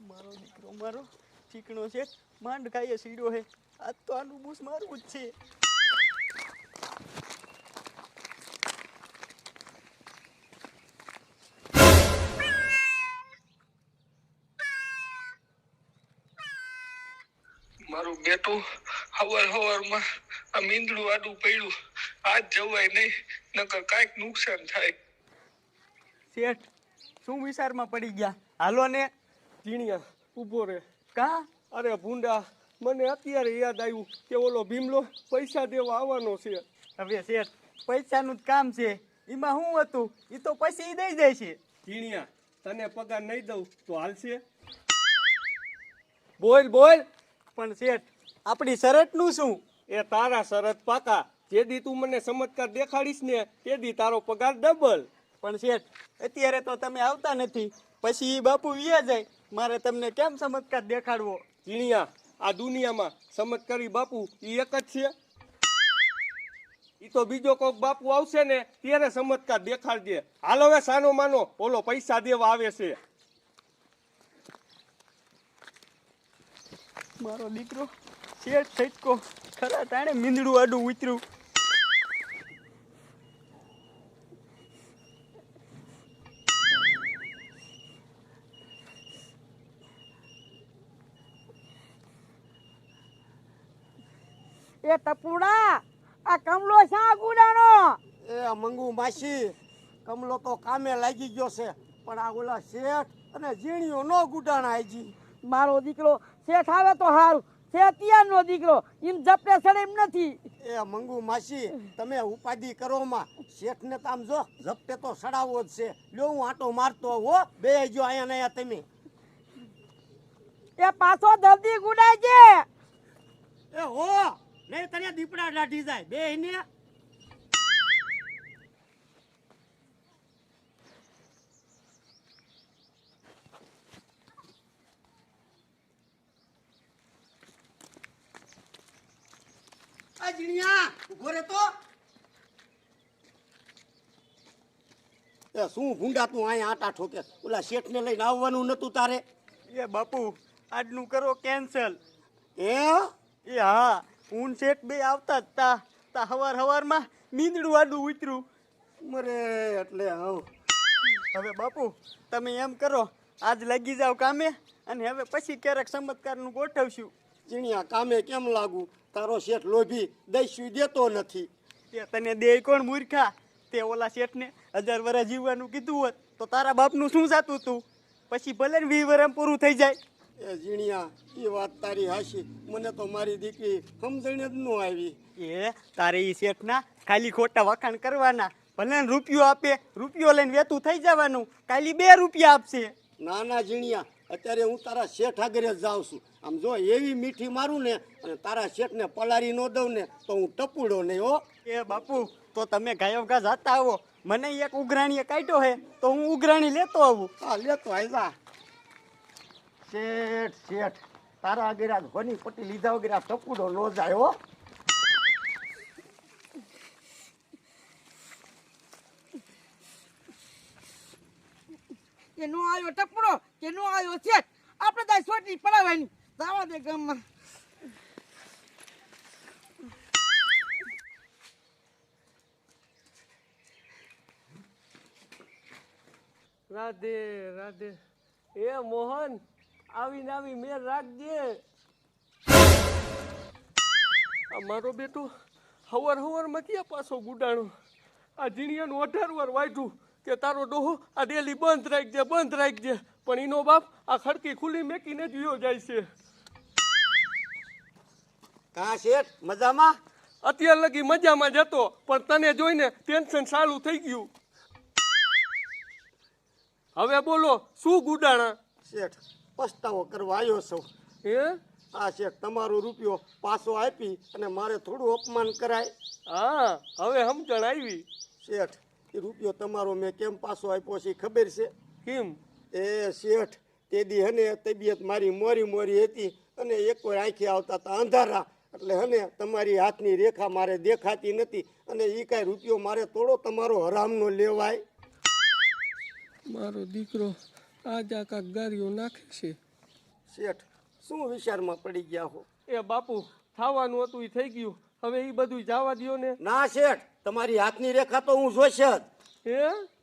મારો દીકરો મારો ચીકણો છે, માંડ ખાઈએ સીડો હે. આજ તો આનું બૂસ મારવું જ છે. મારું બેટું હવાર આ મીંદડું આડું પડ્યું. આજ જવાય નહીં, નકર કાંઈક નુકસાન થાય. શેઠ, શું વિચારમાં પડી ગયા? હાલો ને. ઝીણિયા ઊભો રે. કા? અરે ભૂંડા, મને અત્યારે યાદ આવ્યું કે ઓલો ભીમલો પૈસા દેવા આવવાનો છે. હવે શેઠ, પૈસાનું જ કામ છે, એમાં શું હતું? એ તો પછી દઈ જાય છે. ઝીણિયા, તને પગાર નહીં દઉં તો હાલશે? બોલ બોલ. પણ શેઠ, આપણી શરતનું શું? એ તારા શરત પાકા. જે દી તું મને ચમત્કાર દેખાડીશ ને તે દી તારો પગાર ડબલ. પણ શેઠ, અત્યારે તો તમે આવતા નથી, પછી બાપુ વિયા જાય, મારે તમને કેમ ચમત્કાર દેખાડવો? ઝીણિયા, આ દુનિયામાં ચમત્કારી બાપુ એ એક જ છે. ઈ તો બીજો કોઈક બાપુ આવશે ને ત્યારે ચમત્કાર દેખાડજે. હાલ હવે સાનો માનો ઓલો પૈસા દેવા આવે છે. મારો દીકરો શેઠ છટકો ખરા તાણે મીંદડું આડું ઉતર્યું. એ ટપુડા, આ કમલો શા ગુડાનો? એ મંગુ માસી, કમલો તો કામે લાગી ગયો છે, પણ આ ઓલા શેઠ અને ઝીણીઓ નો ગુડાણા આજી. મારો દીકરો શેઠ આવે તો હારું, શેઠિયાનો દીકરો એમ જપટે સડે એમ નથી. એ મંગુ માસી, તમે ઉપાધિ કરો માં, શેઠને તો આમ જો ઝપટે તો સડાવો જ છે. લ્યો હું આટો મારતો હો, બે જો અહીંયા ને તમે. એ પાછો જલ્દી ગુડાય છે. એ હો નહીં તને દીપડા દાઢી જાય બે ને. આ જીણિયા ઉભો રે તો. એ શું ભૂંડા તું અહીંયા આટા ઠોકે? ઓલા શેઠને લઈને આવવાનું નતું તારે? એ બાપુ, આજનું કરો કેન્સલ. એ હા, હું શેઠ બે આવતા જ તા હવારમાં મીંદડું આડું ઉતર્યું. મરે એટલે હવે બાપુ, તમે એમ કરો, આજ લાગી જાવ કામે, અને હવે પછી ક્યારેક ચમત્કારનું ગોઠવશું. જીણિયા, કામે કેમ લાગુ? તારો શેઠ લોભી દઈશું દેતો નથી. તે તને દે કોણ મૂર્ખા? તે ઓલા શેઠને 1000 વર્ષ જીવવાનું કીધું હોત તો તારા બાપનું શું જાતું તું? પછી ભલે ને 20 વર્ષ પૂરું થઈ જાય. એ જીણિયા, એ વાત તારી હાશી, મને તો મારી દીકરી સમજણ જ ન આવી. એ તારે એ શેઠના ખાલી ખોટા વખાણ કરવાના. ભલે ને રૂપિયો આપે, રૂપિયો લઈને વેતું થઈ જવાનું, ખાલી 2 રૂપિયા આપશે. ના ના જીણિયા, અત્યારે હું તારા શેઠ આગળ જ જાઉં છું. આમ જો એવી મીઠી મારું ને અને તારા શેઠને પલારી ન દઉં ને તો હું ટપુડો નહીં હો. એ બાપુ, તો તમે ગાયો ગા જાતા આવો, મને એક ઉઘરાણીએ કાઢ્યો હે તો હું ઉઘરાણી લેતો આવું. હા લેતો આવ્યા. શેઠ શેઠ, તારા આગળ આજ હોની પટ્ટી લીધા વગર આ ટપુડો ન જાય હો. કે નો આવ્યો ટપુડો, કે નો આવ્યો શેઠ, આપણે તો છોટી પડાવવાની. જવા દે ગામમાં. રાધે રાધે. એ મોહન, આવીને આવી મેર રાખજે. આ મારો બેટો હવારમાં ક્યાં પાછો ગુડાણો? આ ઝીણિયાનું 18 વાર વાઢ્યું કે તારો ડોહો આ ડેલી બંધ રાખજે. પણ એનો બાપ આ ખડકી ખુલ્લી મેકીને જ વિયો જાય છે. કા શેઠ, મજામાં? અત્યાર લગી મજામાં જ હતો, પણ તને જોઈને ટેન્શન ચાલુ થઈ ગયું. હવે બોલો, શું ગુડાણા? શેઠ, પસ્તાવો કરવા આવ્યો છું. હે? આ શેઠ, તમારો રૂપિયો પાછો આપી અને મારે થોડું અપમાન કરાય. હા, હવે સમજણ આવી. શેઠ, એ રૂપિયો તમારો મેં કેમ પાછો આપ્યો છે ખબર છે? કેમ? એ શેઠ, તે દી હને તબિયત મારી મોરી હતી અને એક વાર આંખે આવતા હતા અંધારા, એટલે હને તમારી હાથની રેખા મારે દેખાતી નથી, અને એ કાંઈ રૂપિયો મારે થોડો તમારો હરામનો લેવાય. મારો દીકરો આજ આ કાંક ગારીઓ નાખે છે. શેઠ શું વિચારમાં પડી ગયા હો? એ બાપુ થવાનું હતું એ થઈ ગયું, હવે એ બધું જવા દ્યો ને. ના શેઠ, તમારી હાથની રેખા તો હું જોઈશ જ. હે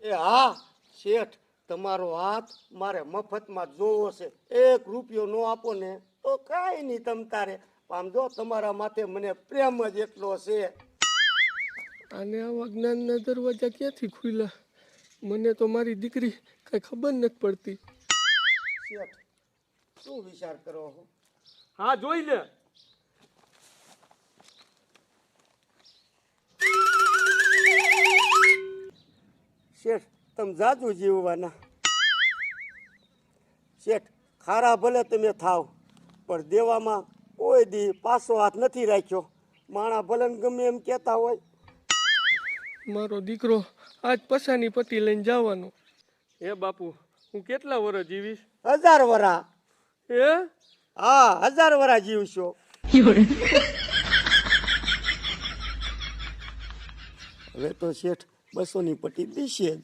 એ હા શેઠ, તમારો હાથ મારે મફતમાં જ જોવો છે. 1 રૂપિયો નો આપો ને તો કાંઈ નહીં તમ તારે. આમ જો તમારા માથે મને પ્રેમ જ એટલો છે. આને આવા જ્ઞાનના દરવાજા ક્યાંથી ખુલ્યા? મને તો મારી દીકરી કઈ ખબર નથી પડતી. શેઠ શું વિચાર કરો છો? હા જોઈ લે. શેઠ તમે જાજુ જીવવાના. શેઠ ખારા ભલે તમે થાવ પણ દેવામાં કોઈ દી પાછો હાથ નથી રાખ્યો. માણા ભલે ને ગમે એમ કહેતા હોય. મારો દીકરો આજ પસાની પટ્ટી લઈને જવાનો. હે બાપુ હું કેટલા વર્ષ જીવીશ? 1000 વરા. હે હા 1000 વરા જીવશો. હવે તો શેઠ 200 ની પટ્ટી દીશે જ.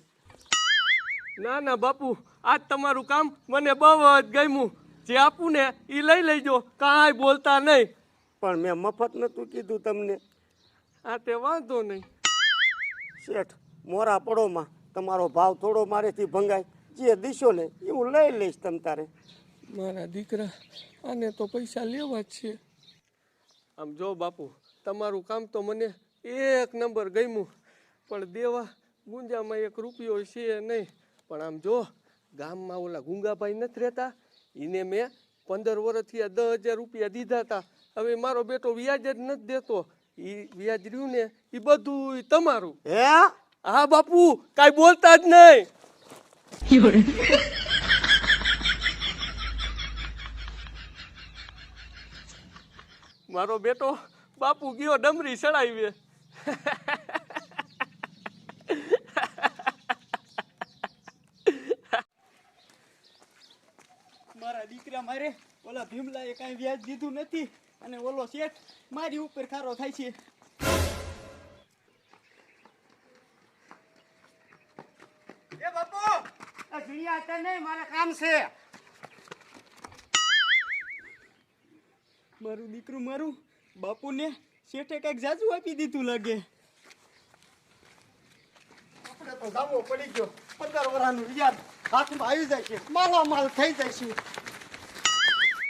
ના ના બાપુ, આજ તમારું કામ મને બહુ જ ગમ્યું. જે આપું ને એ લઈ લેજો, કાંઈ બોલતા નહીં. પણ મેં મફત નતું કીધું તમને. આ તે વાંધો નહીં. શેઠ મોરા પડોમાં તમારો ભાવ થોડો મારેથી ભંગાય. જે દીશો ને એ હું લઈ લઈશ તમ તારે. મારા દીકરા આને તો પૈસા લેવા જ છે. આમ જો બાપુ, તમારું કામ તો મને 1 નંબર ગમ્યું, પણ દેવા ગુંજામાં 1 રૂપિયો છે નહીં. પણ આમ જો ગામમાં ઓલા ગુંગાભાઈ નથી રહેતા, એને મેં 15 વર્ષથી 10,000 રૂપિયા દીધા હતા. હવે મારો બેટો વ્યાજ જ નથી દેતો. એ વ્યાજ રહ્યું ને એ બધું તમારું. હે હા બાપુ, કાંઈ બોલતા જ નહીં. મારો બેટો બાપુ ગયો ડમરી ચડાવી. મારા દીકરા મારે ઓલા ભીમલાએ કાંઈ વ્યાજ દીધું નથી અને ઓલો શેઠ મારી ઉપર ખારો થાય છે. એ બાપુ આ જુનિયા હતા નહીં, મારે કામ છે. મારું દીકરું મારું બાપુને શેઠે કાંઈક જાજુ આપી દીધું લાગે. આપણે તો જામો પડી ગયો. 15 વરાનું વ્યાજ હાથમાં આવી જાય છે. માલામાલ થઈ જાય છે.